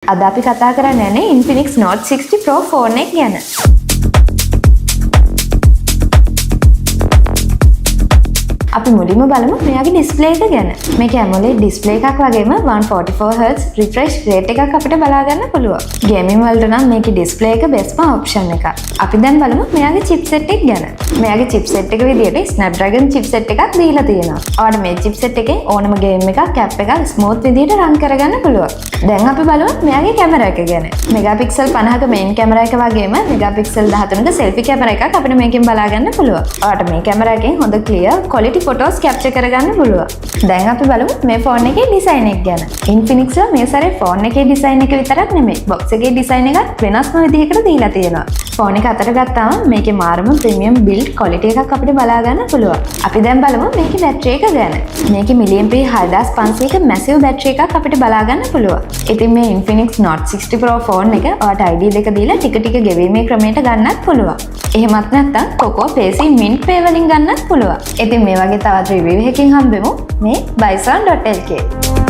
අද අපි කතා කරන්න යන්නේ Infinix Note 60 Pro ෆෝන් එක ගැන. අපි මුලින්ම බලමු මෙයාගේ ඩිස්ප්ලේ එක ගැන. මේක AMOLED ඩිස්ප්ලේ එකක් වගේම 144Hz රිෆ්‍රෙෂ් රේට් එකක් අපිට බලා ගන්න පුළුවන්. ගේමින් වලට නම් මේකේ ඩිස්ප්ලේ එක බෙස්ට් ඔප්ෂන් එකක්. අපි දැන් බලමු මෙයාගේ chipset එක ගැන. මෙයාගේ chipset එක විදියට Snapdragon chipset එකක් දීලා තියෙනවා. ඔයාලට මේ chipset එකෙන් ඕනම ගේම් එකක් app එකක් ස්මූත් විදියට රන් කරගන්න පුළුවන්. දැන් අපි බලමු මෙයාගේ කැමරා එක ගැන. මෙගාපික්සල් 50ක මේන් කැමරා එක වගේම මෙගාපික්සල් 13ක selfie කැමරා එකක් අපිට මේකෙන් බලා ගන්න පුළුවන්. ඔයාලට මේ කැමරා එකෙන් හොඳ clear quality ෆොටෝස් කැප්චර් කරගන්න පුළුවන්. දැන් අපි බලමු මේ ෆෝන් එකේ ඩිසයින් එක ගැන. Infinix මේ සැරේ ෆෝන් එකේ ඩිසයින් එක විතරක් නෙමෙයි බොක්ස් එකේ ඩිසයින් එකත් වෙනස්ම විදිහකට දීලා තියෙනවා. ෆෝන් එක අතට ගත්තාම මේකේ මාරම ප්‍රීමියම් බිල්ඩ් ක්වොලිටි එකක් අපිට බලා ගන්න පුළුවන්. අපි දැන් බලමු මේකේ බැටරි එක ගැන. මේකේ මිලියම්පී 6500ක මැසිව් බැටරි එකක් අපිට බලා ගන්න පුළුවන්. ඉතින් මේ Infinix Note 60 Pro ෆෝන් එක ඔයාලට ID දෙක දීලා ටික ටික ගෙවීමේ ක්‍රමයට ගන්නත් පුළුවන්. එහෙමත් නැත්නම් Coco Payc Mint Pay වලින් ගන්නත් පුළුවන්. ඉතින් මේ වගේ තවත් රිවිව් එකකින් හම්බෙමු මේ bison.lk